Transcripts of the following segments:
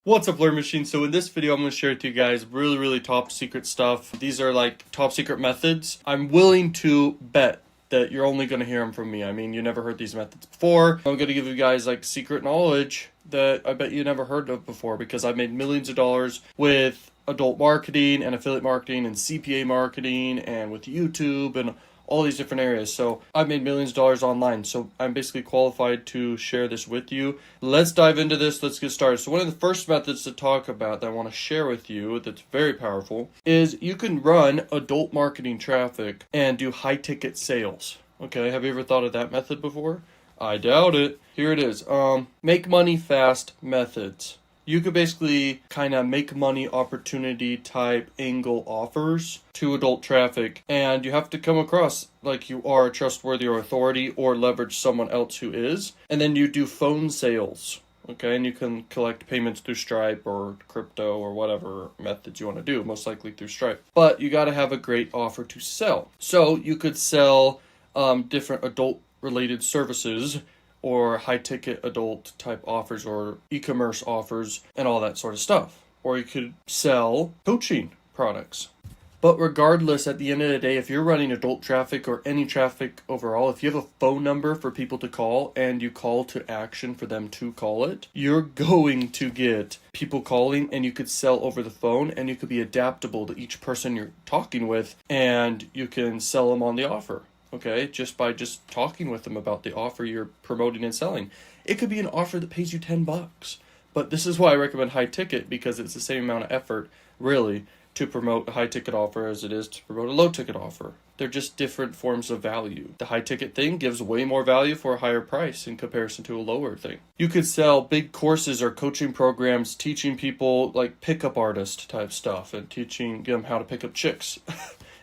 What's up, Learn Machine? So in this video, I'm going to share with you guys really top secret stuff. These are like top secret methods. I'm willing to bet that you're only going to hear them from me. I mean, you never heard these methods before. I'm going to give you guys like secret knowledge that I bet you never heard of before, because I've made millions of dollars with adult marketing and affiliate marketing and CPA marketing and with YouTube and all these different areas. So I've made millions of dollars online. So I'm basically qualified to share this with you. Let's dive into this. Let's get started. So one of the first methods to talk about that I want to share with you that's very powerful is you can run adult marketing traffic and do high ticket sales. Okay, have you ever thought of that method before? I doubt it. Here it is. Make money fast methods. You could basically kind of make money opportunity type angle offers to adult traffic, and you have to come across like you are a trustworthy or authority or leverage someone else who is. And then you do phone sales. Okay, and you can collect payments through Stripe or crypto or whatever methods you want to do, most likely through Stripe. But you got to have a great offer to sell. So you could sell different adult related services or high-ticket adult type offers or e-commerce offers and all that sort of stuff. Or you could sell coaching products. But regardless, at the end of the day, if you're running adult traffic or any traffic overall, if you have a phone number for people to call and you call to action for them to call it, you're going to get people calling, and you could sell over the phone, and you could be adaptable to each person you're talking with, and you can sell them on the offer. Okay, just by talking with them about the offer you're promoting and selling. It could be an offer that pays you $10, but this is why I recommend high ticket, because it's the same amount of effort, really, to promote a high ticket offer as it is to promote a low ticket offer. They're just different forms of value. The high ticket thing gives way more value for a higher price in comparison to a lower thing. You could sell big courses or coaching programs teaching people like pickup artist type stuff and teaching them how to pick up chicks.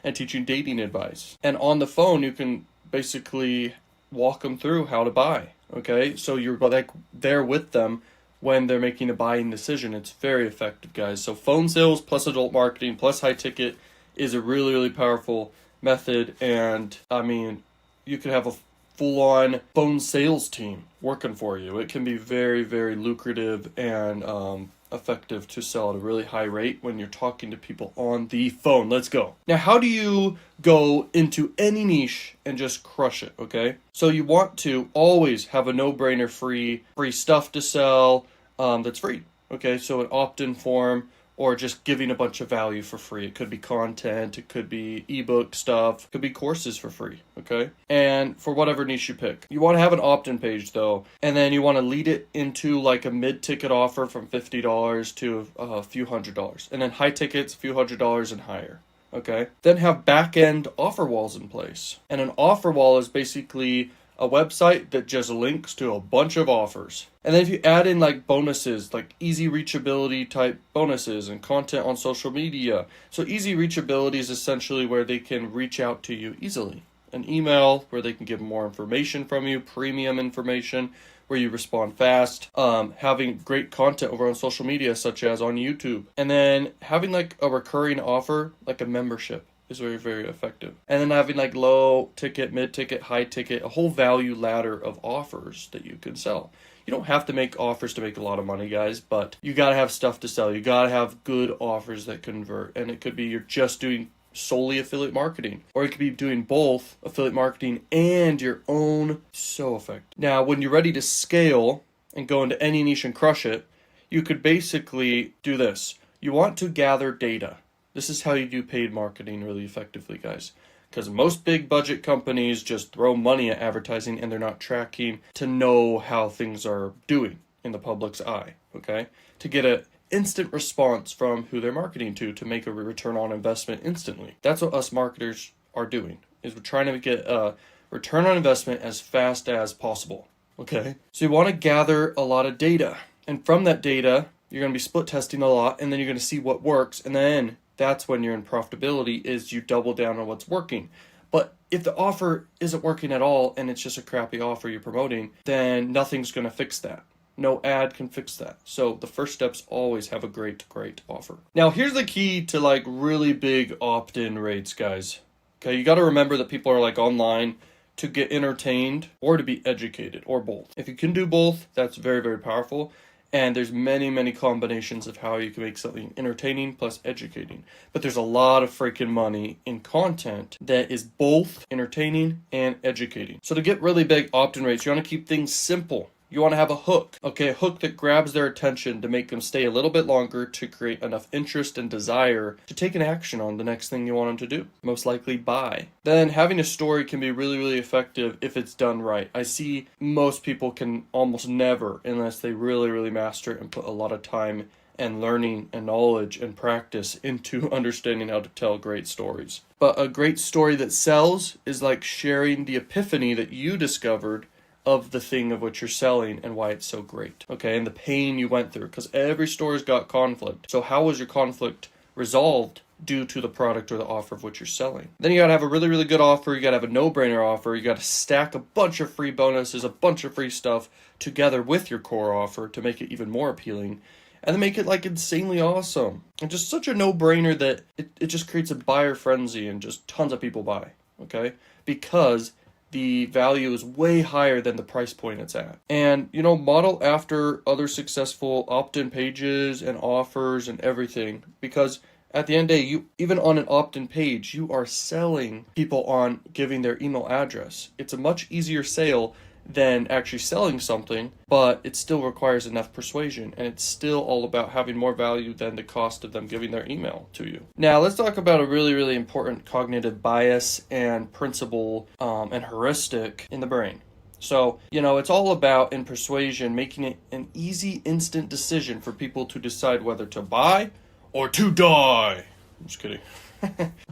And teaching dating advice. And on the phone, you can basically walk them through how to buy. Okay, so you're like there with them when they're making a buying decision. It's very effective, guys. So phone sales plus adult marketing plus high ticket is a really powerful method. And I mean, you could have a full-on phone sales team working for you. It can be very lucrative and effective to sell at a really high rate when you're talking to people on the phone. Let's go. Now, how do you go into any niche and just crush it? Okay, so you want to always have a no-brainer free stuff to sell that's free. Okay, so an opt-in form or just giving a bunch of value for free. It could be content, it could be ebook stuff, it could be courses for free, okay? And for whatever niche you pick. You want to have an opt-in page though, and then you want to lead it into like a mid-ticket offer from $50 to a few $100s. And then high tickets, a few $100s and higher. Okay? Then have back-end offer walls in place. And an offer wall is basically a website that just links to a bunch of offers. And then if you add in like bonuses, like easy reachability type bonuses and content on social media. So easy reachability is essentially where they can reach out to you easily. An email where they can get more information from you, premium information where you respond fast, having great content over on social media such as on YouTube. And then having like a recurring offer, like a membership, is very effective. And then having like low ticket, mid ticket, high ticket, a whole value ladder of offers that you can sell. You don't have to make offers to make a lot of money, guys, but you got to have stuff to sell. You got to have good offers that convert. And it could be you're just doing solely affiliate marketing, or you could be doing both affiliate marketing and your own. So effective. Now, when you're ready to scale and go into any niche and crush it, you could basically do this. You want to gather data. This is how you do paid marketing really effectively, guys. Because most big budget companies just throw money at advertising and they're not tracking to know how things are doing in the public's eye, okay? To get an instant response from who they're marketing to make a return on investment instantly. That's what us marketers are doing, is we're trying to get a return on investment as fast as possible, okay? So you want to gather a lot of data. And from that data, you're going to be split testing a lot, and then you're going to see what works, and then that's when you're in profitability, is you double down on what's working. But if the offer isn't working at all and it's just a crappy offer you're promoting, then nothing's going to fix that. No ad can fix that. So the first steps always have a great offer. Now here's the key to like really big opt-in rates, guys. Okay, you got to remember that people are like online to get entertained or to be educated, or both. If you can do both, that's very powerful. And there's many combinations of how you can make something entertaining plus educating. But there's a lot of freaking money in content that is both entertaining and educating. So to get really big opt-in rates, you want to keep things simple. You want to have a hook, okay? A hook that grabs their attention to make them stay a little bit longer, to create enough interest and desire to take an action on the next thing you want them to do. Most likely buy. Then having a story can be really effective if it's done right. I see most people can almost never, unless they really master it and put a lot of time and learning and knowledge and practice into understanding how to tell great stories. But a great story that sells is like sharing the epiphany that you discovered of the thing of what you're selling and why it's so great, okay? And the pain you went through, because every story's got conflict. So how was your conflict resolved due to the product or the offer of what you're selling? Then you gotta have a really good offer. You gotta have a no-brainer offer. You gotta stack a bunch of free bonuses, a bunch of free stuff together with your core offer to make it even more appealing. And then make it like insanely awesome. And just such a no-brainer that it just creates a buyer frenzy and just tons of people buy, okay? Because the value is way higher than the price point it's at. And, model after other successful opt-in pages and offers and everything. Because at the end of the day, even on an opt-in page, you are selling people on giving their email address. It's a much easier sale than actually selling something, but it still requires enough persuasion, and it's still all about having more value than the cost of them giving their email to you. Now, let's talk about a really important cognitive bias and principle and heuristic in the brain. So, it's all about, in persuasion, making it an easy, instant decision for people to decide whether to buy or to die. I'm just kidding.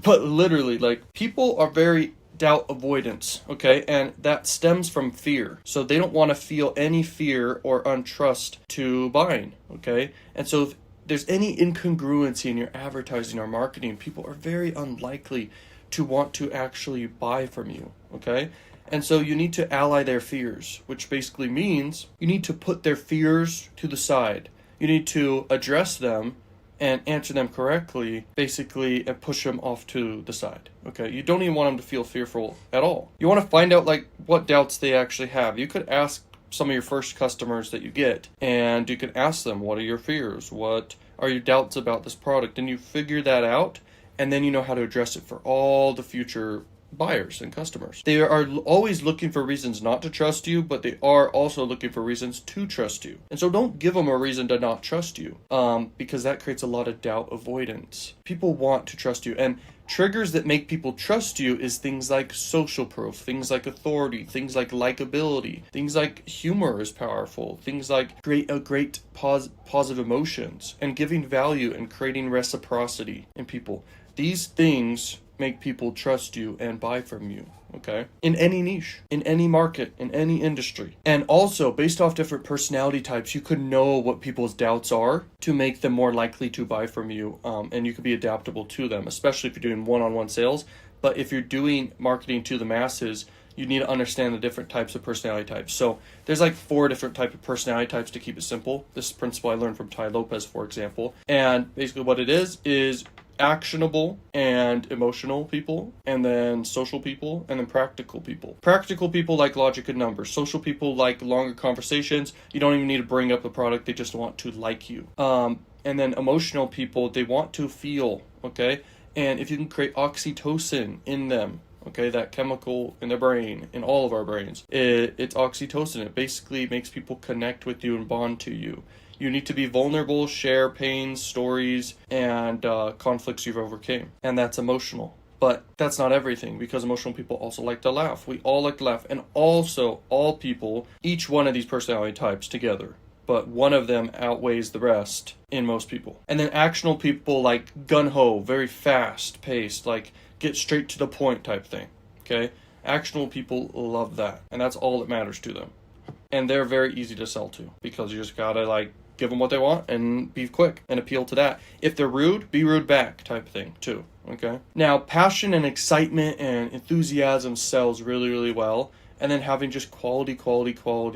But literally, people are very doubt avoidance, okay? And that stems from fear. So they don't want to feel any fear or untrust to buying, okay? And so if there's any incongruency in your advertising or marketing, people are very unlikely to want to actually buy from you, okay? And so you need to ally their fears, which basically means you need to put their fears to the side. You need to address them and answer them correctly, basically, and push them off to the side, okay? You don't even want them to feel fearful at all. You want to find out, what doubts they actually have. You could ask some of your first customers that you get, and you can ask them, what are your fears? What are your doubts about this product? And you figure that out, and then you know how to address it for all the future buyers and customers. They are always looking for reasons not to trust you, but they are also looking for reasons to trust you. And so don't give them a reason to not trust you, because that creates a lot of doubt avoidance. People want to trust you, and triggers that make people trust you is things like social proof, things like authority, things like likability, things like humor is powerful, things like great positive emotions, and giving value and creating reciprocity in people. These things make people trust you and buy from you, okay? In any niche, in any market, in any industry. And also, based off different personality types, you could know what people's doubts are to make them more likely to buy from you, and you could be adaptable to them, especially if you're doing one-on-one sales. But if you're doing marketing to the masses, you need to understand the different types of personality types. So there's 4 different types of personality types to keep it simple. This principle I learned from Ty Lopez, for example. And basically what it is actionable and emotional people, and then social people, and then practical people. Practical people like logic and numbers. Social people like longer conversations. You don't even need to bring up the product. They just want to like you. And then emotional people, they want to feel, okay? And if you can create oxytocin in them, okay, that chemical in their brain, in all of our brains, it's oxytocin. It basically makes people connect with you and bond to you. You need to be vulnerable, share pains, stories, and conflicts you've overcame. And that's emotional. But that's not everything, because emotional people also like to laugh. We all like to laugh. And also, all people, each one of these personality types together, but one of them outweighs the rest in most people. And then actional people like gung-ho, very fast-paced, get straight to the point type thing, okay? Actionable people love that, and that's all that matters to them. And they're very easy to sell to, because you just gotta give them what they want and be quick and appeal to that. If they're rude, be rude back type thing too, okay? Now, passion and excitement and enthusiasm sells really well. And then having just quality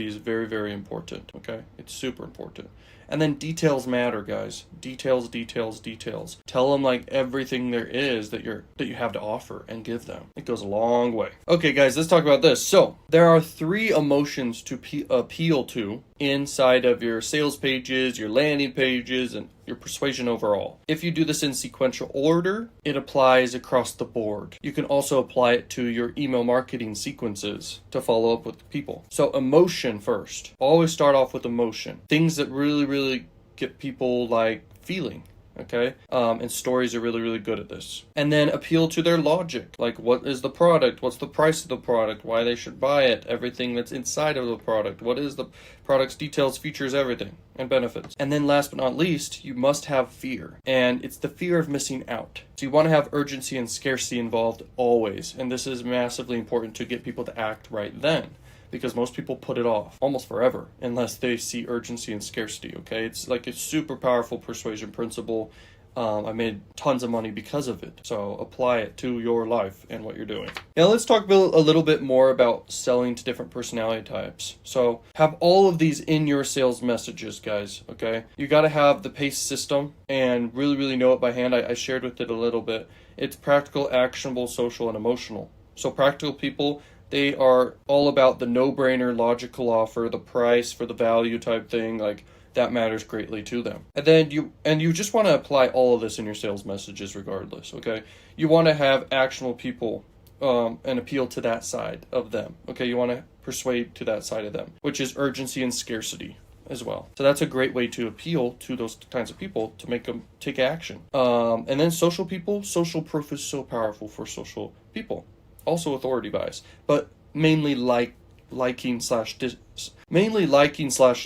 is very important, okay? It's super important. And then details matter, guys. Details, details, details. Tell them like everything there is that you have to offer and give them. It goes a long way. Okay, guys, let's talk about this. So there are 3 emotions to appeal to inside of your sales pages, your landing pages, and your persuasion overall. If you do this in sequential order, it applies across the board. You can also apply it to your email marketing sequences to follow up with people. So emotion first. Always start off with emotion. Things that really get people like feeling. Okay. And stories are really good at this. And then appeal to their logic. Like, what is the product? What's the price of the product? Why they should buy it? Everything that's inside of the product. What is the product's details, features, everything, and benefits. And then last but not least, you must have fear. And it's the fear of missing out. So you want to have urgency and scarcity involved always. And this is massively important to get people to act right then, because most people put it off almost forever unless they see urgency and scarcity, okay? It's like a super powerful persuasion principle. I made tons of money because of it. So apply it to your life and what you're doing. Now let's talk a little bit more about selling to different personality types. So have all of these in your sales messages, guys, okay? You got to have the PACE system and really know it by hand. I shared with it a little bit. It's practical, actionable, social, and emotional. So practical people, they are all about the no-brainer logical offer, the price for the value type thing, like that matters greatly to them. And then you just want to apply all of this in your sales messages regardless, okay? You want to have actionable people and appeal to that side of them, okay? You want to persuade to that side of them, which is urgency and scarcity as well. So that's a great way to appeal to those kinds of people to make them take action. And then social people, social proof is so powerful for social people. Also authority bias, but mainly liking slash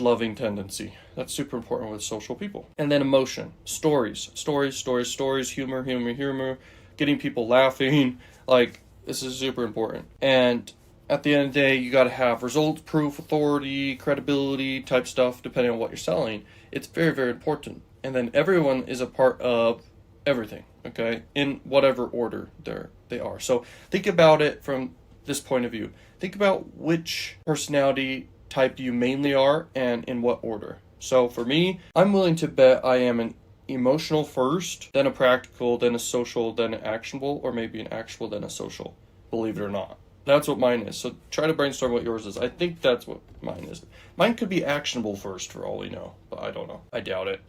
loving tendency. That's super important with social people. And then emotion, stories, humor, getting people laughing. Like, this is super important. And at the end of the day, you got to have results, proof, authority, credibility type stuff, depending on what you're selling. It's very important. And then everyone is a part of everything, okay, in whatever order they are. So think about it from this point of view. Think about which personality type you mainly are and in what order. So for me, I'm willing to bet I am an emotional first, then a practical, then a social, then an actionable, or maybe an actual, then a social, believe it or not. That's what mine is. So try to brainstorm what yours is. I think that's what mine is. Mine could be actionable first for all we know, but I don't know. I doubt it.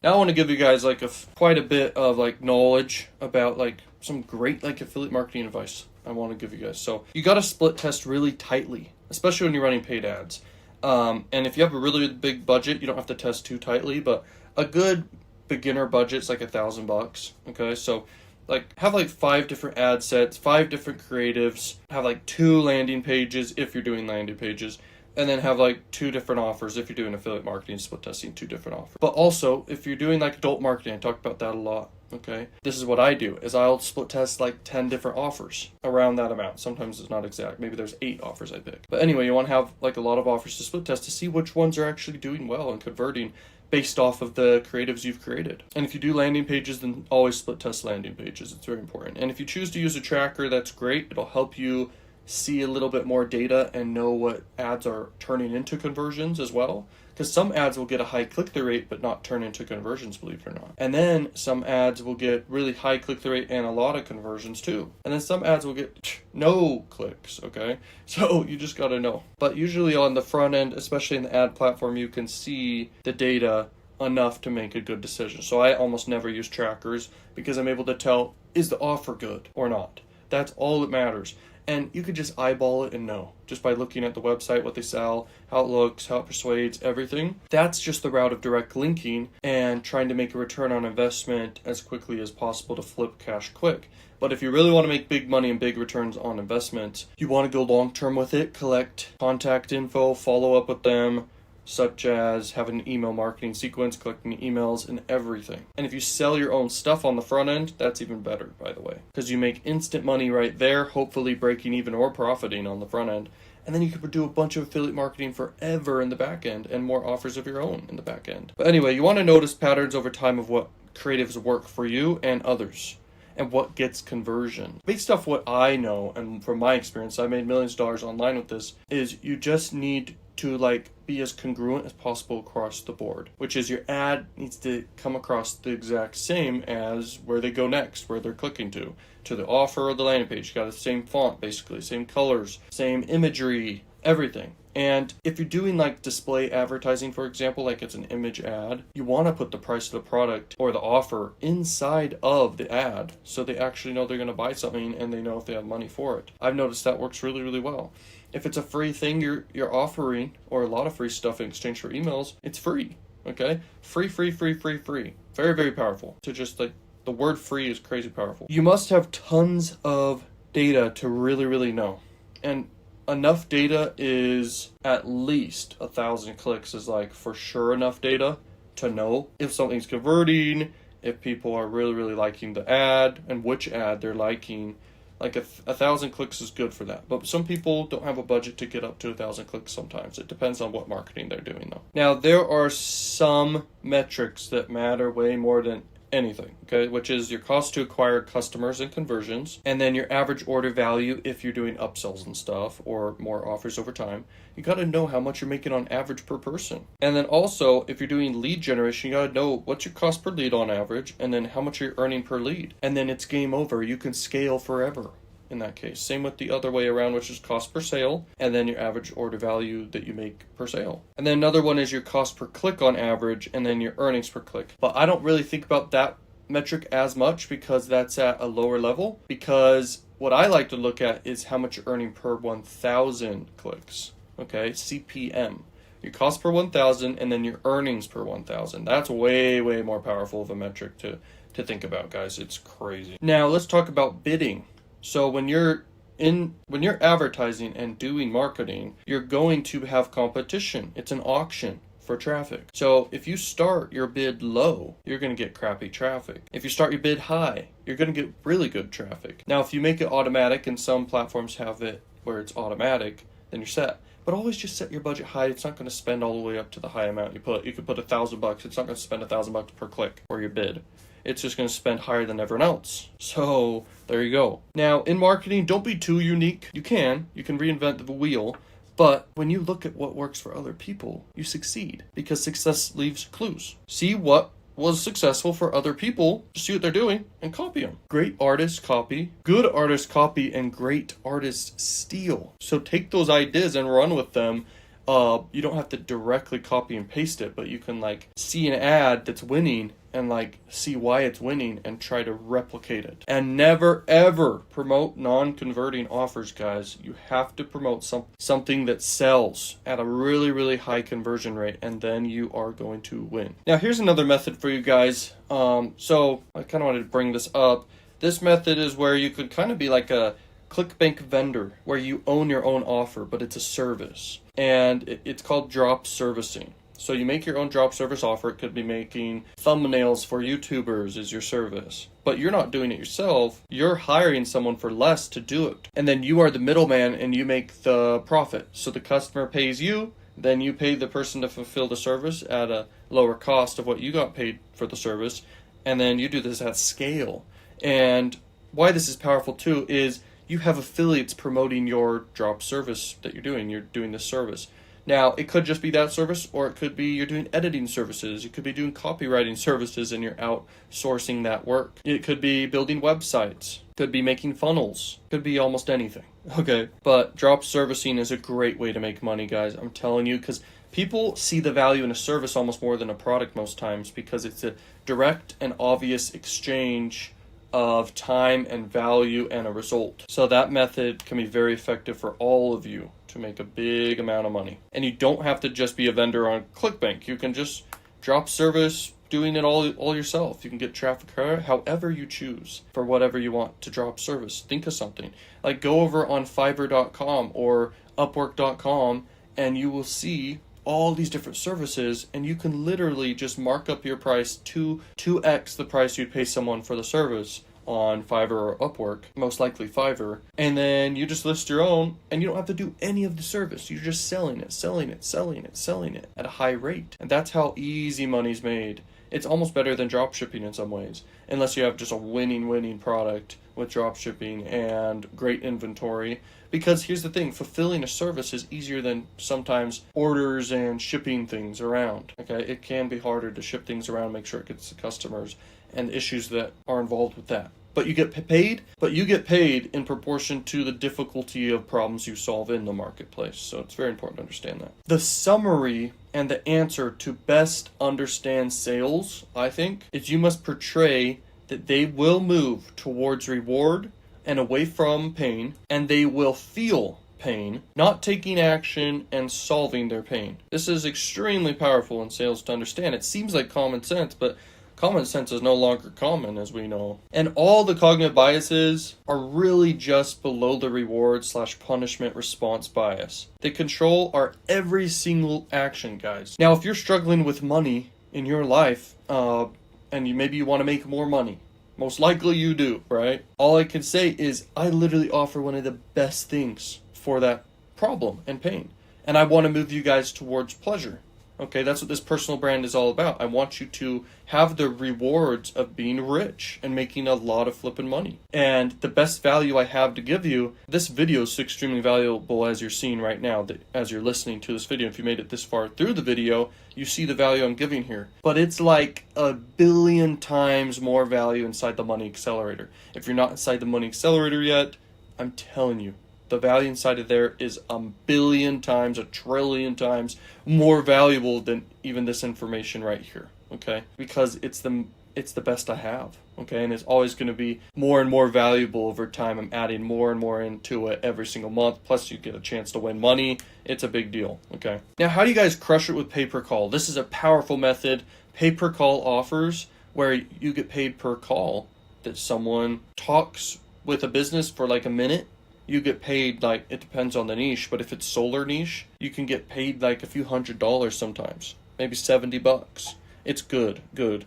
Now I want to give you guys like quite a bit of like knowledge about like some great like affiliate marketing advice I want to give you guys. So you got to split test really tightly, especially when you're running paid ads. And if you have a really big budget, you don't have to test too tightly, but a good beginner budget's like $1,000. Okay, so like have like 5 different ad sets, 5 different creatives, have like 2 landing pages if you're doing landing pages, and then have like 2 different offers if you're doing affiliate marketing, split testing 2 different offers. But also if you're doing like adult marketing, I talked about that a lot. Okay, this is what I do is I'll split test like 10 different offers around that amount. Sometimes it's not exact. Maybe there's 8 offers I pick. But anyway, you want to have like a lot of offers to split test to see which ones are actually doing well and converting based off of the creatives you've created. And if you do landing pages, then always split test landing pages. It's very important. And if you choose to use a tracker, that's great. It'll help you see a little bit more data and know what ads are turning into conversions as well. Because some ads will get a high click-through rate but not turn into conversions, believe it or not. And then some ads will get really high click-through rate and a lot of conversions too. And then some ads will get no clicks, okay? So you just gotta know. But usually on the front end, especially in the ad platform, you can see the data enough to make a good decision. So I almost never use trackers because I'm able to tell, is the offer good or not? That's all that matters. And you could just eyeball it and know, just by looking at the website, what they sell, how it looks, how it persuades, everything. That's just the route of direct linking and trying to make a return on investment as quickly as possible to flip cash quick. But if you really want to make big money and big returns on investment, you want to go long-term with it, collect contact info, follow up with them, such as having an email marketing sequence, collecting emails, and everything. And if you sell your own stuff on the front end, that's even better, by the way, because you make instant money right there, hopefully breaking even or profiting on the front end. And then you could do a bunch of affiliate marketing forever in the back end and more offers of your own in the back end. But anyway, you want to notice patterns over time of what creatives work for you and others, and what gets conversion. Based off what I know and from my experience, I made millions of dollars online with this, is you just need to like be as congruent as possible across the board, which is your ad needs to come across the exact same as where they go next, where they're clicking to the offer or the landing page. You got the same font, basically, same colors, same imagery, everything. And if you're doing like display advertising, for example, like it's an image ad, you want to put the price of the product or the offer inside of the ad so they actually know they're going to buy something and they know if they have money for it. I've noticed that works really, really well. If it's a free thing you're offering, or a lot of free stuff in exchange for emails, it's free. Okay? Free. Very, very powerful. To just like, the word free is crazy powerful. You must have tons of data to really, really know. And enough data is at least 1,000 clicks is like for sure enough data to know if something's converting, if people are really, really liking the ad and which ad they're liking. Like 1,000 clicks is good for that. But some people don't have a budget to get up to 1,000 clicks sometimes. It depends on what marketing they're doing though. Now, there are some metrics that matter way more than anything, okay, which is your cost to acquire customers and conversions, and then your average order value if you're doing upsells and stuff or more offers over time. You got to know how much you're making on average per person. And then also, if you're doing lead generation, you got to know what's your cost per lead on average, and then how much you're earning per lead. And then it's game over. You can scale forever in that case. Same with the other way around, which is cost per sale, and then your average order value that you make per sale. And then another one is your cost per click on average, and then your earnings per click. But I don't really think about that metric as much because that's at a lower level, because what I like to look at is how much you're earning per 1,000 clicks. Okay, CPM. Your cost per 1,000 and then your earnings per 1,000. That's way, way more powerful of a metric to think about, guys. It's crazy. Now let's talk about bidding. So when you're advertising and doing marketing, you're going to have competition. It's an auction for traffic. So if you start your bid low, you're going to get crappy traffic. If you start your bid high, you're going to get really good traffic. Now, if you make it automatic, and some platforms have it where it's automatic, then you're set. But always just set your budget high. It's not going to spend all the way up to the high amount you put. You could put $1,000. It's not going to spend $1,000 per click or your bid. It's just going to spend higher than everyone else. So there you go. Now, in marketing, don't be too unique. You can reinvent the wheel. But when you look at what works for other people, you succeed, because success leaves clues. See what was successful for other people, see what they're doing, and copy them. Great artists copy, good artists copy, and great artists steal. So take those ideas and run with them. You don't have to directly copy and paste it, but you can like see an ad that's winning and like see why it's winning and try to replicate it. And never ever promote non-converting offers, guys. You have to promote something that sells at a really, really high conversion rate, and then you are going to win. Now here's another method for you guys. So I kind of wanted to bring this up. This method is where you could kind of be like a Clickbank vendor, where you own your own offer, but it's a service. And it's called drop servicing. So you make your own drop service offer. It could be making thumbnails for YouTubers is your service. But you're not doing it yourself. You're hiring someone for less to do it. And then you are the middleman and you make the profit. So the customer pays you, then you pay the person to fulfill the service at a lower cost of what you got paid for the service. And then you do this at scale. And why this is powerful too is you have affiliates promoting your drop service that you're doing. You're doing this service. Now, it could just be that service, or it could be you're doing editing services. You could be doing copywriting services and you're outsourcing that work. It could be building websites. Could be making funnels. Could be almost anything. Okay. But drop servicing is a great way to make money, guys. I'm telling you, because people see the value in a service almost more than a product most times, because it's a direct and obvious exchange of time and value and a result. So that method can be very effective for all of you to make a big amount of money. And you don't have to just be a vendor on Clickbank. You can just drop service, doing it all yourself. You can get traffic however you choose for whatever you want to drop service. Think of something. Like go over on Fiverr.com or Upwork.com and you will see all these different services, and you can literally just mark up your price to 2x the price you'd pay someone for the service on Fiverr or Upwork, most likely Fiverr, and then you just list your own, and you don't have to do any of the service. You're just selling it at a high rate. And that's how easy money's made. It's almost better than drop shipping in some ways, unless you have just a winning product with drop shipping and great inventory. Because here's the thing, fulfilling a service is easier than sometimes orders and shipping things around. Okay, it can be harder to ship things around, make sure it gets to customers, and issues that are involved with that. But you get paid in proportion to the difficulty of problems you solve in the marketplace. So it's very important to understand that. The summary and the answer to best understand sales, I think, is you must portray that they will move towards reward and away from pain, and they will feel pain, not taking action and solving their pain. This is extremely powerful in sales to understand. It seems like common sense, but common sense is no longer common, as we know. And all the cognitive biases are really just below the reward/punishment response bias. They control our every single action, guys. Now, if you're struggling with money in your life, and maybe you want to make more money, most likely you do, right? All I can say is I literally offer one of the best things for that problem and pain. And I want to move you guys towards pleasure. Okay, that's what this personal brand is all about. I want you to have the rewards of being rich and making a lot of flipping money. And the best value I have to give you, this video is extremely valuable as you're seeing right now, as you're listening to this video. If you made it this far through the video, you see the value I'm giving here. But it's like 1 billion times more value inside the Money Accelerator. If you're not inside the Money Accelerator yet, I'm telling you, the value inside of there is 1 billion times, 1 trillion times more valuable than even this information right here, okay? Because it's the best I have, okay? And it's always going to be more and more valuable over time. I'm adding more and more into it every single month. Plus, you get a chance to win money. It's a big deal, okay? Now, how do you guys crush it with pay-per-call? This is a powerful method. Pay-per-call offers where you get paid per call that someone talks with a business for like a minute. You get paid, like, it depends on the niche, but if it's solar niche, you can get paid like a few $100s sometimes, maybe $70. It's good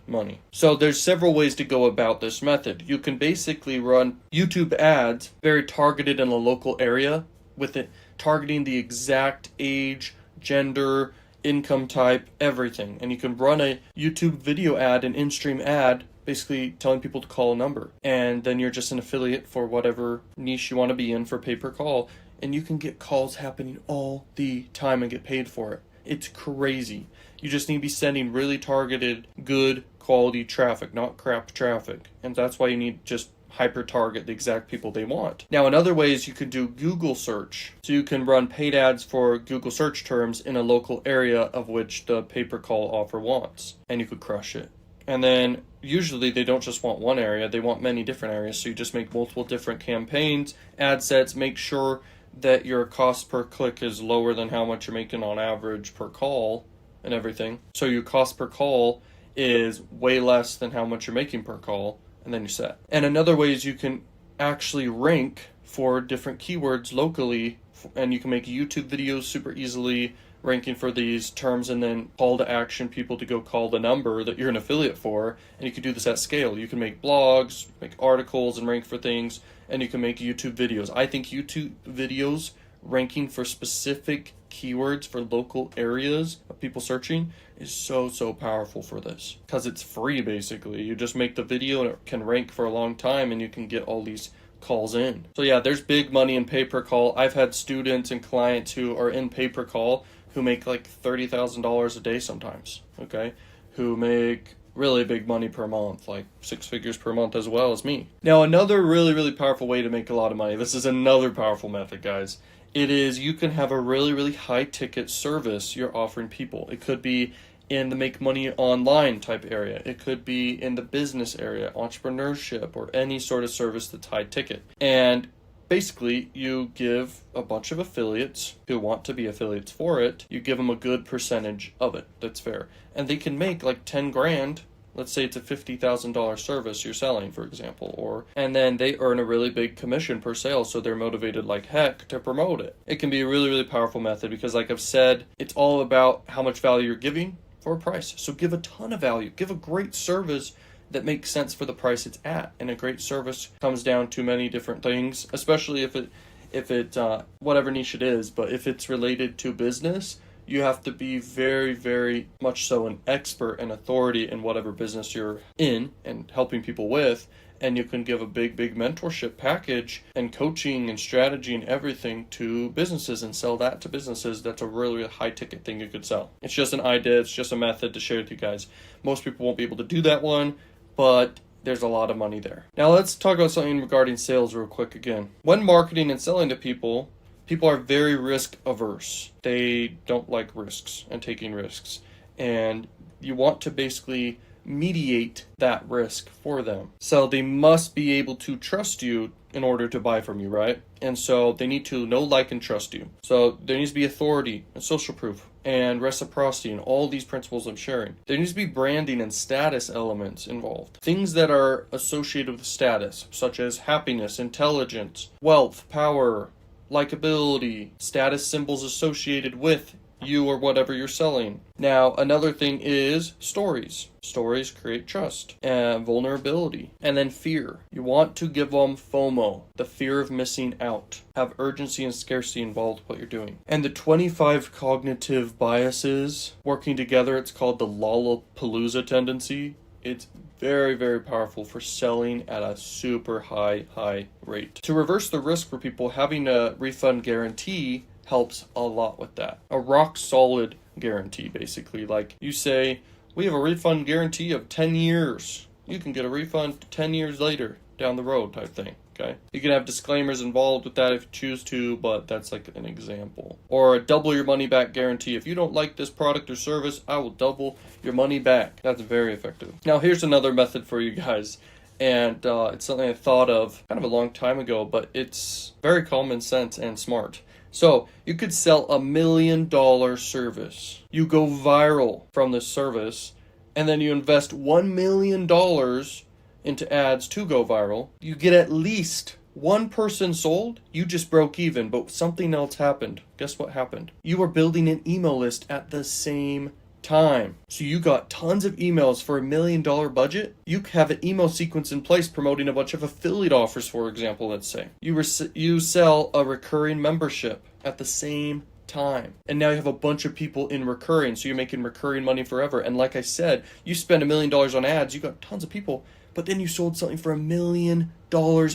money. So there's several ways to go about this method. You can basically run YouTube ads very targeted in a local area, with it targeting the exact age, gender, income type, everything. And you can run a YouTube video ad, an in-stream ad, basically telling people to call a number. And then you're just an affiliate for whatever niche you want to be in for pay-per-call. And you can get calls happening all the time and get paid for it. It's crazy. You just need to be sending really targeted, good quality traffic, not crap traffic. And that's why you need just hyper-target the exact people they want. Now, in other ways, you could do Google search. So you can run paid ads for Google search terms in a local area of which the pay-per-call offer wants. And you could crush it. And then usually they don't just want one area, they want many different areas. So you just make multiple different campaigns, ad sets, make sure that your cost per click is lower than how much you're making on average per call and everything. So your cost per call is way less than how much you're making per call, and then you're set. And another way is you can actually rank for different keywords locally, and you can make YouTube videos super easily, ranking for these terms, and then call to action people to go call the number that you're an affiliate for. And you can do this at scale. You can make blogs, make articles, and rank for things, and you can make YouTube videos. I think YouTube videos ranking for specific keywords for local areas of people searching is so powerful for this, because it's free. Basically, you just make the video and it can rank for a long time, and you can get all these calls in. So yeah, there's big money in pay-per-call. I've had students and clients who are in pay-per-call who make like $30,000 a day sometimes, okay? Who make really big money per month, like 6 figures per month as well as me. Now, another really powerful way to make a lot of money, this is another powerful method, guys. It is you can have a really high ticket service you're offering people. It could be in the make money online type area. It could be in the business area, entrepreneurship, or any sort of service that's high ticket. And basically, you give a bunch of affiliates who want to be affiliates for it, you give them a good percentage of it that's fair. And they can make like 10 grand. Let's say it's a $50,000 service you're selling, for example, and then they earn a really big commission per sale, so they're motivated like heck to promote it. It can be a really powerful method because, like I've said, it's all about how much value you're giving for a price. So give a ton of value. Give a great service that makes sense for the price it's at. And a great service comes down to many different things, especially if it whatever niche it is, but if it's related to business, you have to be very, very much so an expert and authority in whatever business you're in and helping people with. And you can give a big mentorship package and coaching and strategy and everything to businesses and sell that to businesses. That's a really high ticket thing you could sell. It's just an idea. It's just a method to share with you guys. Most people won't be able to do that one, but there's a lot of money there. Now let's talk about something regarding sales real quick again. When marketing and selling to people, people are very risk averse. They don't like risks and taking risks. And you want to basically mediate that risk for them. So they must be able to trust you in order to buy from you, right? And so they need to know, like, and trust you. So there needs to be authority and social proof and reciprocity and all these principles I'm sharing. There needs to be branding and status elements involved. Things that are associated with status, such as happiness, intelligence, wealth, power, likability, status symbols associated with you or whatever you're selling. Now, another thing is stories. Stories create trust and vulnerability. And then fear. You want to give them FOMO, the fear of missing out. Have urgency and scarcity involved with what you're doing. And the 25 cognitive biases working together, it's called the Lollapalooza tendency. It's very, very powerful for selling at a super high rate. To reverse the risk for people, having a refund guarantee helps a lot with that. A rock solid guarantee, basically. Like you say, we have a refund guarantee of 10 years. You can get a refund 10 years later down the road type thing. Okay. You can have disclaimers involved with that if you choose to, but that's like an example. Or a double your money back guarantee. If you don't like this product or service, I will double your money back. That's very effective. Now here's another method for you guys. And it's something I thought of kind of a long time ago, but it's very common sense and smart. So you could sell $1 million service. You go viral from this service, and then you invest $1 million into ads to go viral. You get at least one person sold. You just broke even, but something else happened. Guess what happened? You were building an email list at the same time. So you got tons of emails for $1 million budget. You have an email sequence in place promoting a bunch of affiliate offers, for example, let's say. You sell a recurring membership at the same time. And now you have a bunch of people in recurring, so you're making recurring money forever. And like I said, you spend $1 million on ads, you got tons of people, but then you sold something for $1 million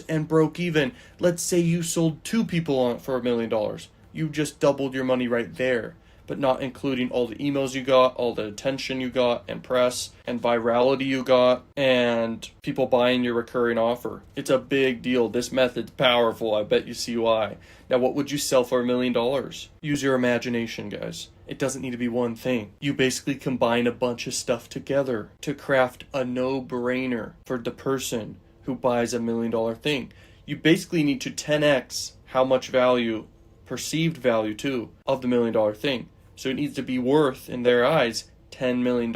and broke even. Let's say you sold 2 people on it for $1 million. You just doubled your money right there. But not including all the emails you got, all the attention you got, and press, and virality you got, and people buying your recurring offer. It's a big deal. This method's powerful. I bet you see why. Now, what would you sell for $1 million? Use your imagination, guys. It doesn't need to be one thing. You basically combine a bunch of stuff together to craft a no-brainer for the person who buys $1 million thing. You basically need to 10x how much value, perceived value too, of the $1 million thing. So it needs to be worth, in their eyes, $10 million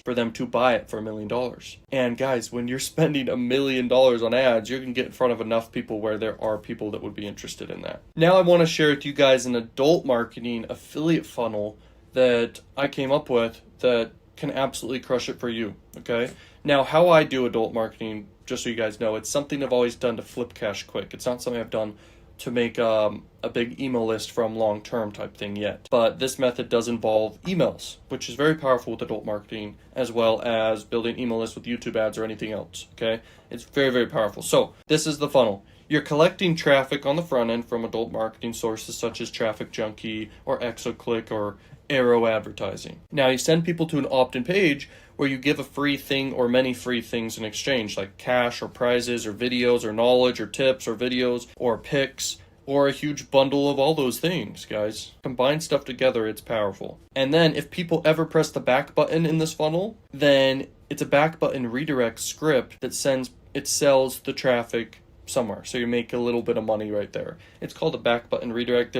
for them to buy it for $1 million. And guys, when you're spending $1 million on ads, you can get in front of enough people where there are people that would be interested in that. Now I want to share with you guys an adult marketing affiliate funnel that I came up with that can absolutely crush it for you. Okay. Now how I do adult marketing, just so you guys know, it's something I've always done to flip cash quick. It's not something I've done to make a big email list from long-term type thing yet. But this method does involve emails, which is very powerful with adult marketing, as well as building email lists with YouTube ads or anything else, okay? It's very, very powerful. So this is the funnel. You're collecting traffic on the front end from adult marketing sources such as Traffic Junkie or ExoClick or Arrow Advertising. Now you send people to an opt-in page where you give a free thing or many free things in exchange, like cash or prizes or videos or knowledge or tips or videos or pics or a huge bundle of all those things, guys. Combine stuff together, it's powerful. And then if people ever press the back button in this funnel, then it's a back button redirect script that sells the traffic somewhere. So you make a little bit of money right there. It's called a back button redirect.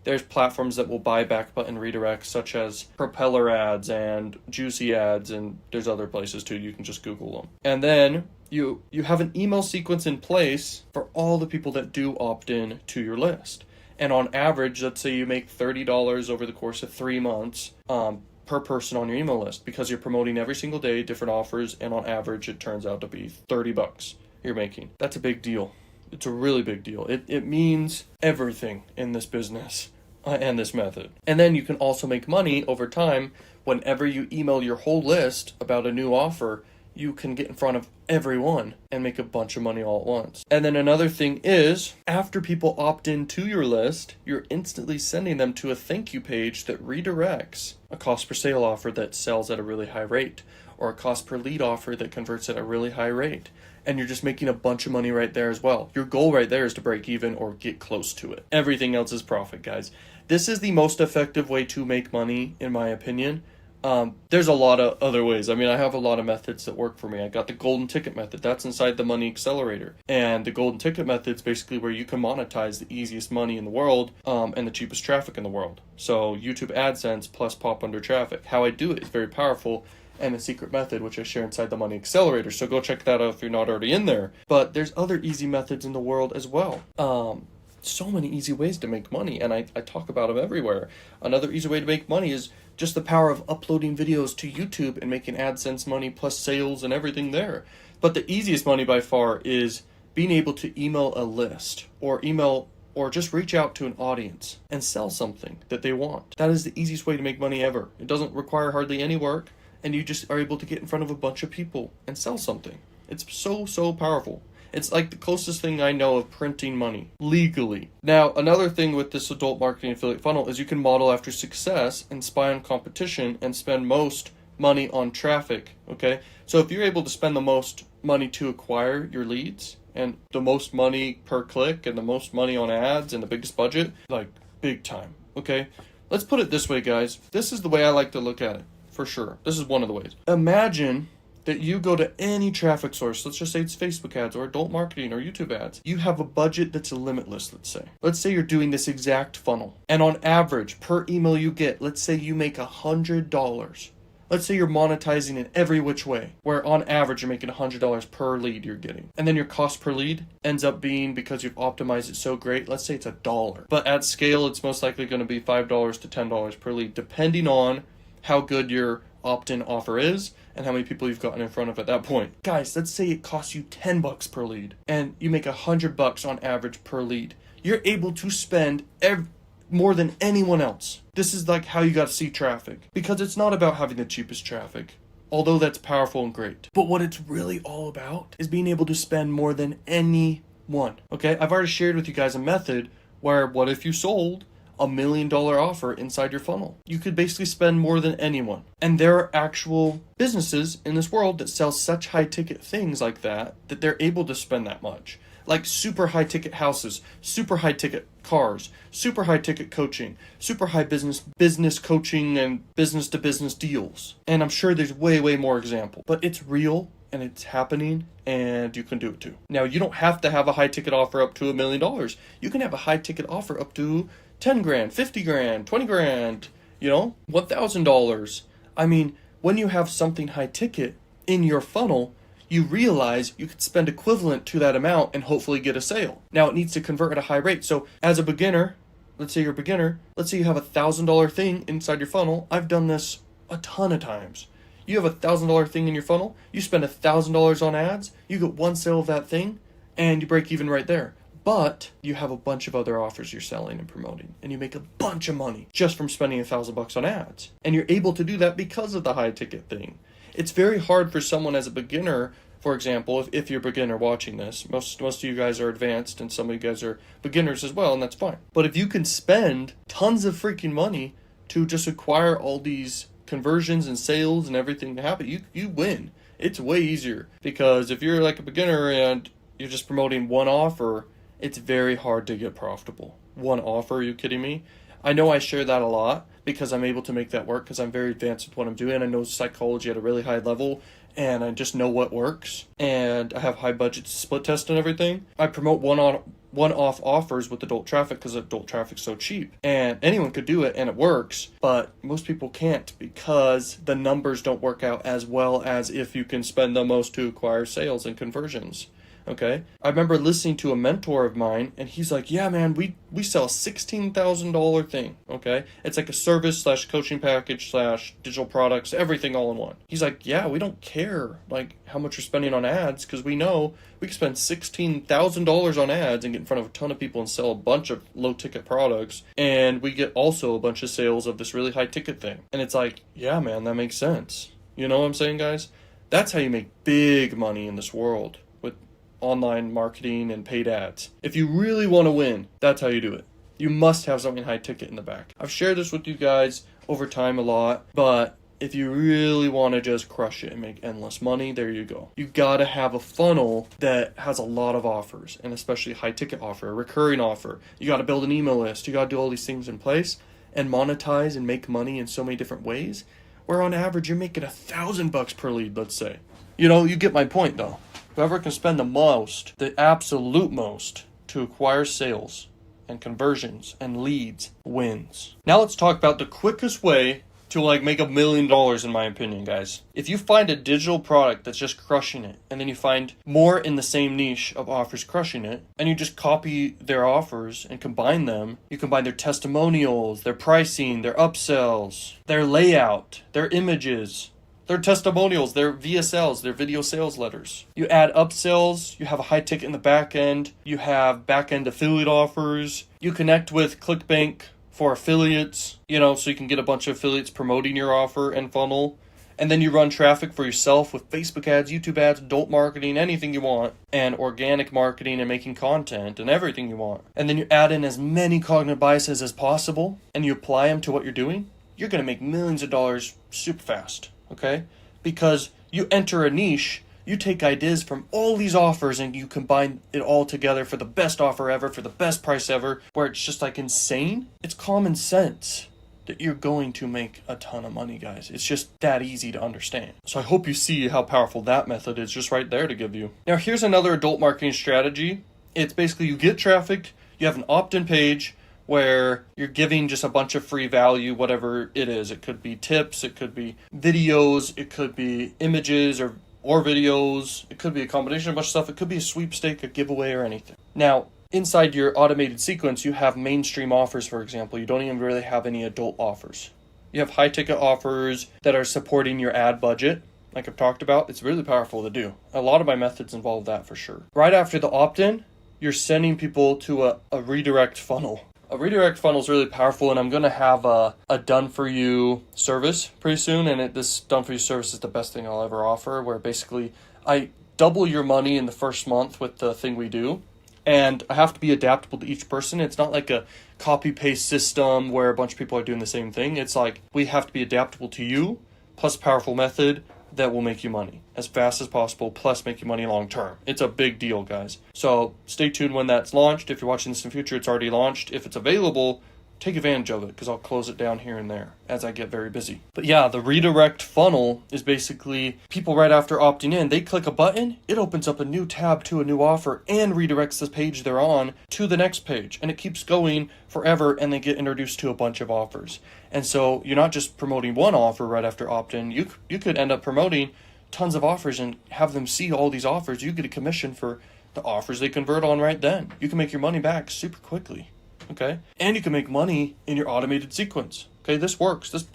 There's platforms that will buy back button redirects such as Propeller Ads and Juicy Ads, and there's other places too. You can just Google them. And then you have an email sequence in place for all the people that do opt in to your list. And on average, let's say you make $30 over the course of 3 months per person on your email list because you're promoting every single day different offers, and on average it turns out to be $30 you're making. That's a big deal. It's a really big deal. It means everything in this business. and this method. And then you can also make money over time. Whenever you email your whole list about a new offer, you can get in front of everyone and make a bunch of money all at once. And then another thing is, after people opt into your list, you're instantly sending them to a thank you page that redirects a cost per sale offer that sells at a really high rate, or a cost per lead offer that converts at a really high rate. And you're just making a bunch of money right there as well. Your goal right there is to break even or get close to it. Everything else is profit, guys. This is the most effective way to make money, in my opinion. There's a lot of other ways. I mean, I have a lot of methods that work for me. I got the golden ticket method. That's inside the Money Accelerator. And the golden ticket method is basically where you can monetize the easiest money in the world, and the cheapest traffic in the world. So YouTube AdSense plus pop under traffic. How I do it is very powerful, and a secret method, which I share inside the Money Accelerator. So go check that out if you're not already in there. But there's other easy methods in the world as well. So many easy ways to make money, and I talk about them everywhere. Another easy way to make money is just the power of uploading videos to YouTube and making AdSense money plus sales and everything there. But the easiest money by far is being able to email a list or just reach out to an audience and sell something that they want. That is the easiest way to make money ever. It doesn't require hardly any work, and you just are able to get in front of a bunch of people and sell something. It's so powerful. It's like the closest thing I know of printing money legally. Now, another thing with this adult marketing affiliate funnel is you can model after success and spy on competition and spend most money on traffic, okay? So if you're able to spend the most money to acquire your leads and the most money per click and the most money on ads and the biggest budget, like big time, okay? Let's put it this way, guys. This is the way I like to look at it, for sure. This is one of the ways. Imagine that you go to any traffic source, let's just say it's Facebook ads or adult marketing or YouTube ads. You have a budget that's limitless, let's say. Let's say you're doing this exact funnel. And on average, per email you get, let's say you make $100. Let's say you're monetizing in every which way, where on average you're making $100 per lead you're getting. And then your cost per lead ends up being, because you've optimized it so great, let's say it's $1. But at scale, it's most likely going to be $5 to $10 per lead, depending on how good your opt-in offer is and how many people you've gotten in front of at that point. Guys, let's say it costs you $10 per lead and you make $100 on average per lead. You're able to spend more than anyone else. This is like how you got to see traffic, because it's not about having the cheapest traffic, although that's powerful and great. But what it's really all about is being able to spend more than anyone. Okay, I've already shared with you guys a method where, what if you sold $1 million offer inside your funnel? You could basically spend more than anyone. And there are actual businesses in this world that sell such high ticket things like that they're able to spend that much. Like super high ticket houses, super high ticket cars, super high ticket coaching, super high business coaching and business to business deals. And I'm sure there's way more examples, but it's real and it's happening, and you can do it too. Now, you don't have to have a high ticket offer up to $1 million. You can have a high ticket offer up to 10 grand, 50 grand, 20 grand, $1,000. I mean, when you have something high ticket in your funnel, you realize you could spend equivalent to that amount and hopefully get a sale. Now, it needs to convert at a high rate. So as a beginner, let's say you're a beginner, let's say you have a $1,000 thing inside your funnel. I've done this a ton of times. You have a $1,000 thing in your funnel, you spend $1,000 on ads, you get one sale of that thing, and you break even right there. But you have a bunch of other offers you're selling and promoting, and you make a bunch of money just from spending $1,000 on ads. And you're able to do that because of the high ticket thing. It's very hard for someone as a beginner, for example, if you're a beginner watching this. Most of you guys are advanced, and some of you guys are beginners as well, and that's fine. But if you can spend tons of freaking money to just acquire all these conversions and sales and everything to happen, you win. It's way easier, because if you're like a beginner and you're just promoting one offer, it's very hard to get profitable. One offer, are you kidding me? I know I share that a lot because I'm able to make that work because I'm very advanced with what I'm doing. I know psychology at a really high level, and I just know what works, and I have high budget split test and everything. I promote one-off offers with adult traffic because adult traffic's so cheap, and anyone could do it and it works, but most people can't because the numbers don't work out as well as if you can spend the most to acquire sales and conversions. Okay. I remember listening to a mentor of mine, and he's like, yeah, man, we sell a $16,000 thing. Okay. It's like a service slash coaching package slash digital products, everything all in one. He's like, yeah, we don't care like how much you're spending on ads, because we know we can spend $16,000 on ads and get in front of a ton of people and sell a bunch of low ticket products. And we get also a bunch of sales of this really high ticket thing. And it's like, yeah, man, that makes sense. You know what I'm saying, guys? That's how you make big money in this world with online marketing and paid ads. If you really want to win, that's how you do it. You must have something high ticket in the back. I've shared this with you guys over time a lot, but if you really want to just crush it and make endless money, there you go. You gotta have a funnel that has a lot of offers, and especially high ticket offer, a recurring offer. You gotta build an email list. You gotta do all these things in place and monetize and make money in so many different ways, where on average you're making $1,000 per lead, let's say. You know, you get my point though. Whoever can spend the most, the absolute most, to acquire sales and conversions and leads wins. Now let's talk about the quickest way to like make $1 million, in my opinion, guys. If you find a digital product that's just crushing it, and then you find more in the same niche of offers crushing it, and you just copy their offers and combine them, you combine their testimonials, their pricing, their upsells, their layout, their images, their testimonials, their VSLs, their video sales letters. You add upsells, you have a high ticket in the back end, you have back end affiliate offers, you connect with Clickbank for affiliates, you know, so you can get a bunch of affiliates promoting your offer and funnel. And then you run traffic for yourself with Facebook ads, YouTube ads, adult marketing, anything you want, and organic marketing and making content and everything you want. And then you add in as many cognitive biases as possible and you apply them to what you're doing. You're going to make millions of dollars super fast, okay? Because you enter a niche, you take ideas from all these offers and you combine it all together for the best offer ever, for the best price ever, where it's just like insane. It's common sense that you're going to make a ton of money, guys. It's just that easy to understand. So I hope you see how powerful that method is just right there to give you. Now here's another adult marketing strategy. It's basically you get traffic, you have an opt-in page where you're giving just a bunch of free value, whatever it is. It could be tips, it could be videos, it could be images or videos, it could be a combination of a bunch of stuff, it could be a sweepstake, a giveaway, or anything. Now, inside your automated sequence, you have mainstream offers, for example. You don't even really have any adult offers. You have high ticket offers that are supporting your ad budget, like I've talked about. It's really powerful to do. A lot of my methods involve that for sure. Right after the opt-in, you're sending people to a redirect funnel. A redirect funnel is really powerful, and I'm going to have a done-for-you service pretty soon, and this done-for-you service is the best thing I'll ever offer, where basically I double your money in the first month with the thing we do, and I have to be adaptable to each person. It's not like a copy-paste system where a bunch of people are doing the same thing. It's like we have to be adaptable to you, plus powerful method that will make you money as fast as possible, plus make you money long term. It's a big deal, guys. So stay tuned when that's launched. If you're watching this in the future, it's already launched. If it's available, take advantage of it, because I'll close it down here and there as I get very busy. But yeah, the redirect funnel is basically people right after opting in, they click a button, it opens up a new tab to a new offer and redirects the page they're on to the next page. And it keeps going forever, and they get introduced to a bunch of offers. And so you're not just promoting one offer right after opt-in. You could end up promoting tons of offers and have them see all these offers. You get a commission for the offers they convert on right then. You can make your money back super quickly. Okay, and you can make money in your automated sequence. Okay, this works. This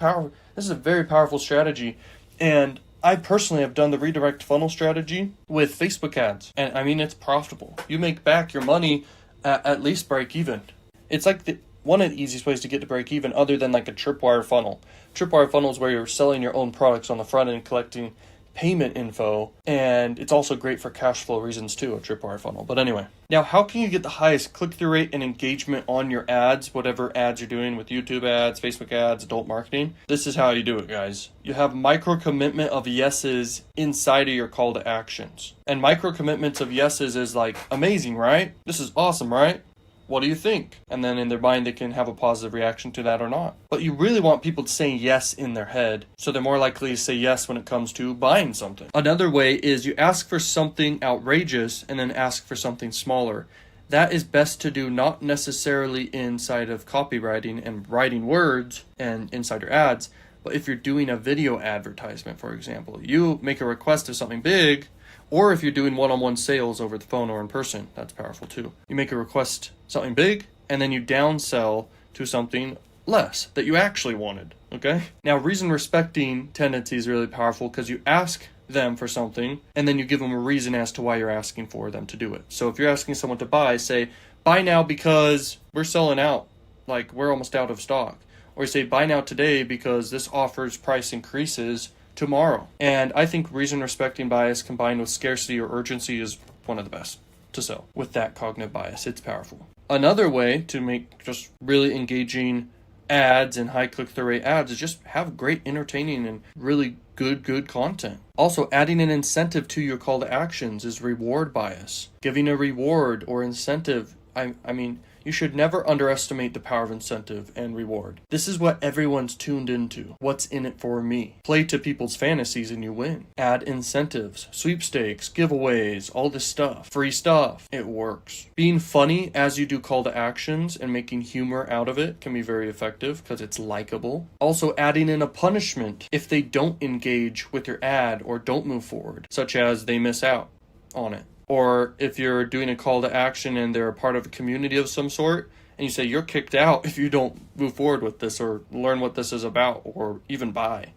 is a very powerful strategy, and I personally have done the redirect funnel strategy with Facebook ads, and I mean it's profitable. You make back your money at least break even. It's like one of the easiest ways to get to break even, other than like a tripwire funnel. Tripwire funnel is where you're selling your own products on the front end, collecting payment info, and it's also great for cash flow reasons too, a tripwire funnel. But anyway, now how can you get the highest click-through rate and engagement on your ads, whatever ads you're doing with YouTube ads, Facebook ads, adult marketing? This is how you do it, guys. You have micro commitment of yeses inside of your call to actions. And micro commitments of yeses is like, amazing, right? This is awesome, right? What do you think? And then in their mind, they can have a positive reaction to that or not. But you really want people to say yes in their head, so they're more likely to say yes when it comes to buying something. Another way is you ask for something outrageous and then ask for something smaller. That is best to do not necessarily inside of copywriting and writing words and inside your ads, but if you're doing a video advertisement, for example, you make a request of something big, Or if you're doing one-on-one sales over the phone or in person, that's powerful too. You make a request something big, and then you downsell to something less that you actually wanted, okay? Now, reason respecting tendency is really powerful because you ask them for something, and then you give them a reason as to why you're asking for them to do it. So if you're asking someone to buy, say, buy now because we're selling out, like we're almost out of stock. Or you say, buy now today because this offer's price increases tomorrow. And I think reason respecting bias combined with scarcity or urgency is one of the best to sell with that cognitive bias. It's powerful. Another way to make just really engaging ads and high click-through rate ads is just have great entertaining and really good content. Also, adding an incentive to your call to actions is reward bias. Giving a reward or incentive, I mean, you should never underestimate the power of incentive and reward. This is what everyone's tuned into. What's in it for me? Play to people's fantasies and you win. Add incentives, sweepstakes, giveaways, all this stuff. Free stuff. It works. Being funny as you do call to actions and making humor out of it can be very effective because it's likable. Also, adding in a punishment if they don't engage with your ad or don't move forward, such as they miss out on it. Or if you're doing a call to action and they're a part of a community of some sort, and you say you're kicked out if you don't move forward with this or learn what this is about or even buy.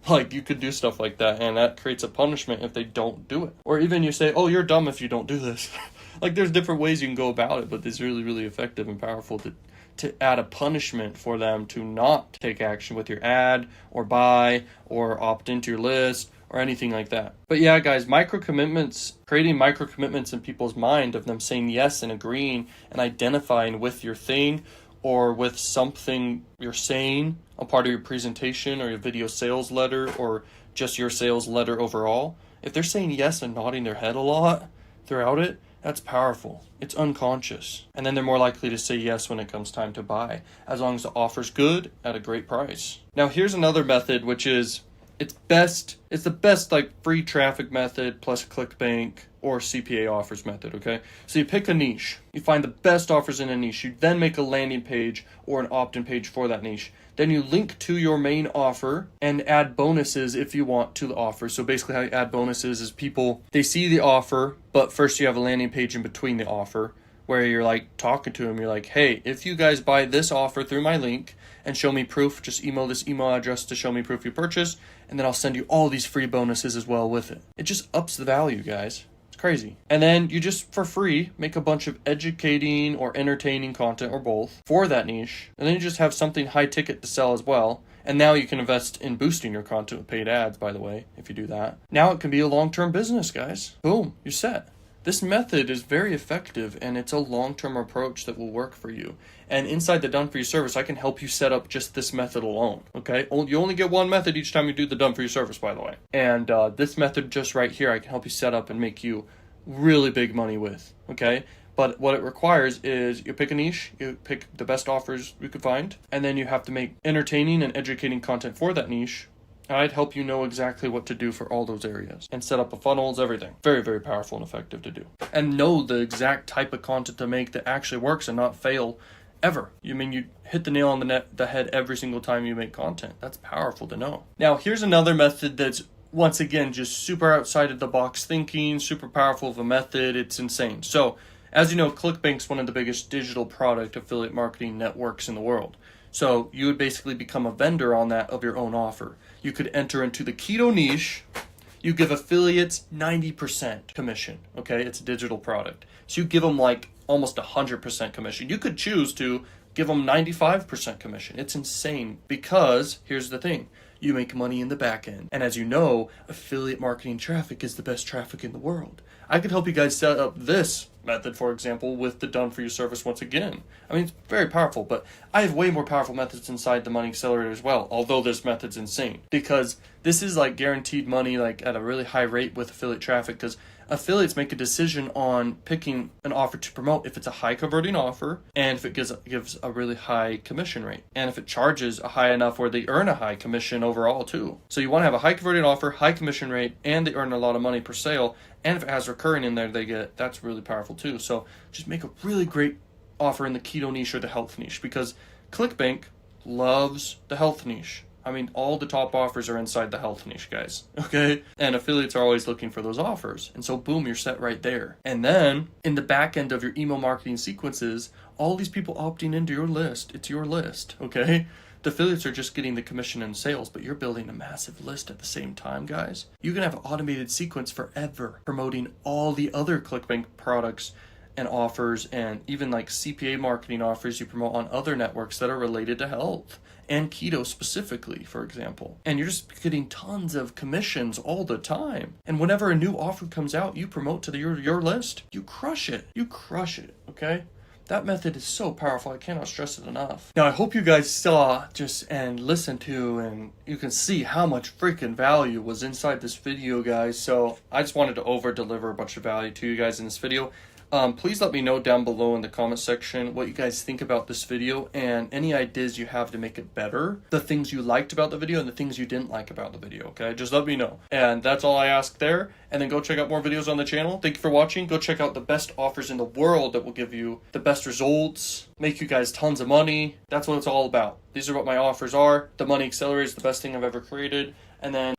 Like, you could do stuff like that, and that creates a punishment if they don't do it. Or even you say, oh, you're dumb if you don't do this. Like, there's different ways you can go about it, but it's really effective and powerful to add a punishment for them to not take action with your ad or buy or opt into your list or anything like that. But yeah, guys, creating micro commitments in people's mind of them saying yes and agreeing and identifying with your thing or with something you're saying, a part of your presentation or your video sales letter or just your sales letter overall. If they're saying yes and nodding their head a lot throughout it, that's powerful. It's unconscious. And then they're more likely to say yes when it comes time to buy, as long as the offer's good at a great price. Now, here's another method, which is it's the best like free traffic method plus Clickbank or CPA offers method, okay? So you pick a niche. You find the best offers in a niche. You then make a landing page or an opt-in page for that niche. Then you link to your main offer and add bonuses if you want to the offer. So basically how you add bonuses is they see the offer, but first you have a landing page in between the offer where you're like talking to them. You're like, hey, if you guys buy this offer through my link and show me proof, just email this email address to show me proof you purchased, and then I'll send you all these free bonuses as well with it. It just ups the value, guys. It's crazy. And then you just, for free, make a bunch of educating or entertaining content or both for that niche, and then you just have something high ticket to sell as well. And now you can invest in boosting your content with paid ads, by the way, if you do that. Now it can be a long-term business, guys. Boom, you're set. This method is very effective, and it's a long-term approach that will work for you. And inside the Done For You service, I can help you set up just this method alone, okay? You only get one method each time you do the Done For You service, by the way. And this method just right here, I can help you set up and make you really big money with, okay? But what it requires is you pick a niche, you pick the best offers you could find, and then you have to make entertaining and educating content for that niche. I'd help you know exactly what to do for all those areas and set up a funnels, everything. Very powerful and effective to do. And know the exact type of content to make that actually works and not fail ever. You hit the nail on the head every single time you make content. That's powerful to know. Now, here's another method that's, once again, just super outside of the box thinking, super powerful of a method. It's insane. So, as you know, Clickbank's one of the biggest digital product affiliate marketing networks in the world. So you would basically become a vendor on that of your own offer. You could enter into the keto niche. You give affiliates 90% commission, okay? It's a digital product. So you give them like almost 100% commission. You could choose to give them 95% commission. It's insane because here's the thing. You make money in the back end. And as you know, affiliate marketing traffic is the best traffic in the world. I could help you guys set up this method, for example, with the Done For You service once again. I mean, it's very powerful, but I have way more powerful methods inside the Money Accelerator as well, although this method's insane. Because this is like guaranteed money like at a really high rate with affiliate traffic, because affiliates make a decision on picking an offer to promote if it's a high converting offer and if it gives a really high commission rate and if it charges a high enough where they earn a high commission overall too. So you want to have a high converting offer, high commission rate, and they earn a lot of money per sale, and if it has recurring in there that's really powerful too. So just make a really great offer in the keto niche or the health niche, because Clickbank loves the health niche. I mean, all the top offers are inside the health niche, guys. Okay? And affiliates are always looking for those offers. And so, boom, you're set right there. And then, in the back end of your email marketing sequences, all these people opting into your list. It's your list, okay? The affiliates are just getting the commission and sales, but you're building a massive list at the same time, guys. You can have an automated sequence forever promoting all the other Clickbank products and offers, and even like CPA marketing offers you promote on other networks that are related to health and keto specifically, for example. And you're just getting tons of commissions all the time. And whenever a new offer comes out, you promote to your list. You crush it. You crush it, okay? That method is so powerful. I cannot stress it enough. Now, I hope you guys saw and listened to, and you can see how much freaking value was inside this video, guys. So I just wanted to over deliver a bunch of value to you guys in this video. Please let me know down below in the comment section what you guys think about this video and any ideas you have to make it better, the things you liked about the video and the things you didn't like about the video, okay? Just let me know. And that's all I ask there. And then go check out more videos on the channel. Thank you for watching. Go check out the best offers in the world that will give you the best results, make you guys tons of money. That's what it's all about. These are what my offers are. The Money Accelerator is the best thing I've ever created. And then